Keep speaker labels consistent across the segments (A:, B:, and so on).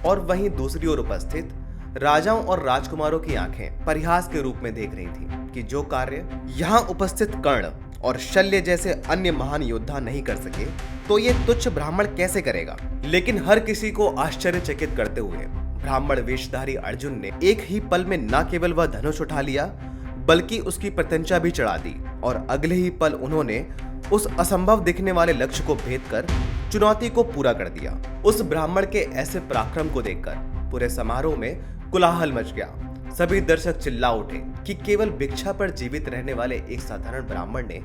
A: और वहीं दूसरी ओर उपस्थित राजाओं और राजकुमारों की आंखें परिहास के रूप में देख रही थी कि जो कार्य यहाँ उपस्थित कर्ण और शल्य जैसे अन्य महान योद्धा नहीं कर सके तो ये तुच्छ ब्राह्मण कैसे करेगा। लेकिन हर किसी को आश्चर्यचकित करते हुए ब्राह्मण वेशधारी अर्जुन ने एक ही पल में न केवल वह धनुष उठा लिया बल्कि उसकी प्रत्यंचा भी चढ़ा दी और अगले ही पल उन्होंने उस असंभव दिखने वाले लक्ष्य को भेद कर चुनौती को पूरा कर दिया। उस ब्राह्मण के ऐसे पराक्रम को देखकर पूरे समारोह में कोलाहल मच गया। सभी दर्शक चिल्ला उठे कि केवल भिक्षा पर जीवित रहने वाले एक साधारण ब्राह्मण ने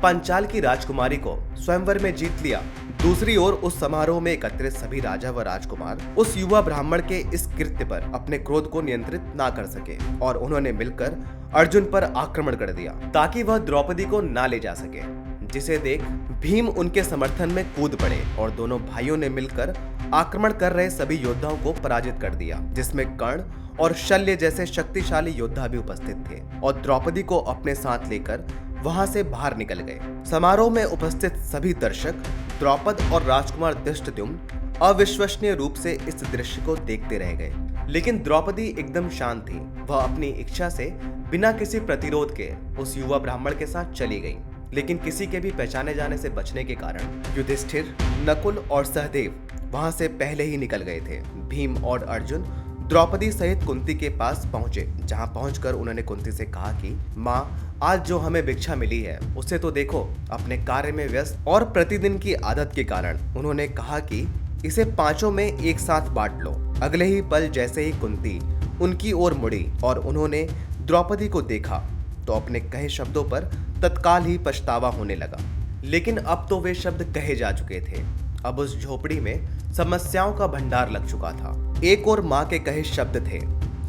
A: पांचाल की राजकुमारी को स्वयंवर में जीत लिया। दूसरी ओर उस समारोह में एकत्रित सभी राजा व राजकुमार उस युवा ब्राह्मण के इस कृत्य पर अपने क्रोध को नियंत्रित ना कर सके और उन्होंने मिलकर अर्जुन पर आक्रमण कर दिया ताकि वह द्रौपदी को ना ले जा सके, जिसे देख भीम उनके समर्थन में कूद पड़े और दोनों भाइयों ने मिलकर आक्रमण कर रहे सभी योद्धाओं को पराजित कर दिया, जिसमें कर्ण और शल्य जैसे शक्तिशाली योद्धा भी उपस्थित थे और द्रौपदी को अपने साथ लेकर वहां से बाहर निकल गए। समारोह में उपस्थित सभी दर्शक द्रौपद और राजकुमार धृष्टद्युम्न अविश्वसनीय रूप से इस दृश्य को देखते रह गए। लेकिन द्रौपदी एकदम शांत थी। वह अपनी इच्छा से बिना किसी प्रतिरोध के उस युवा ब्राह्मण के साथ चली गई। लेकिन किसी के भी पहचाने जाने से बचने के कारण युधिष्ठिर, नकुल और सहदेव वहां से पहले ही निकल गए थे। भीम और अर्जुन द्रौपदी सहित कुंती के पास पहुंचे, जहां पहुंचकर उन्होंने कुंती से कहा कि माँ, आज जो हमें भिक्षा मिली है उसे तो देखो। अपने कार्य में व्यस्त और प्रतिदिन की आदत के कारण उन्होंने कहा कि इसे पांचों में एक साथ बांट लो। अगले ही पल जैसे ही कुंती उनकी ओर मुड़ी और उन्होंने द्रौपदी को देखा तो अपने कहे शब्दों पर तत्काल ही पछतावा होने लगा। लेकिन अब तो वे शब्द कहे जा चुके थे। अब उस झोपड़ी में समस्याओं का भंडार लग चुका था। एक ओर माँ के कहे शब्द थे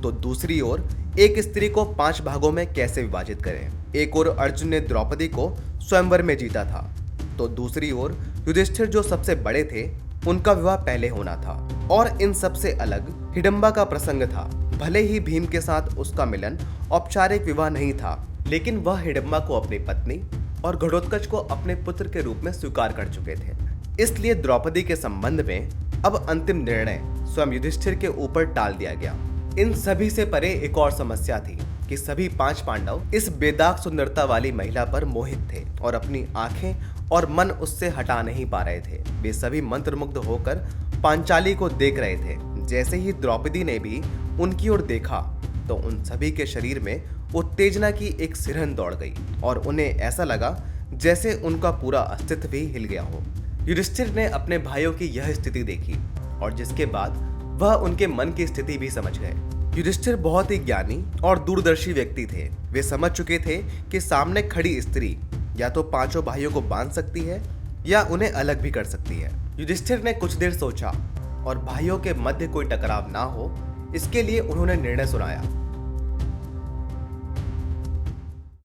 A: तो दूसरी ओर एक स्त्री को 5 भागों में कैसे विभाजित करें। एक ओर अर्जुन ने द्रौपदी को स्वयंवर में जीता था तो दूसरी ओर युधिष्ठिर जो सबसे बड़े थे उनका विवाह पहले होना था। और इन सबसे अलग हिडंबा का प्रसंग था। भले ही भीम के साथ उसका मिलन औपचारिक विवाह नहीं था, लेकिन वह हिडंबा को अपनी पत्नी और घटोत्कच को अपने पुत्र के रूप में स्वीकार कर चुके थे। इसलिए द्रौपदी के संबंध में अब अंतिम निर्णय स्वयं युधिष्ठिर के ऊपर टाल दिया गया। इन सभी से परे एक और समस्या थी कि सभी 5 पांडव इस बेदाग सुंदरता वाली महिला पर मोहित थे और अपनी आंखें और मन उससे हटा नहीं पा रहे थे। वे सभी मंत्रमुग्ध होकर पांचाली को देख रहे थे। जैसे ही द्रौपदी ने भी उनकी ओर देखा तो उन सभी के शरीर में उत्तेजना की एक सिरहन दौड़ गई और उन्हें ऐसा लगा जैसे उनका पूरा अस्तित्व ही हिल गया हो। युधिष्ठिर ने अपने भाइयों की यह स्थिति देखी और जिसके बाद वह उनके मन की स्थिति भी समझ गए। युधिष्ठिर बहुत ही ज्ञानी और दूरदर्शी व्यक्ति थे। वे समझ चुके थे कि सामने खड़ी स्त्री या तो 5 भाइयों को बांध सकती है या उन्हें अलग भी कर सकती है। युधिष्ठिर ने कुछ देर सोचा और भाइयों के मध्य कोई टकराव ना हो इसके लिए उन्होंने निर्णय सुनाया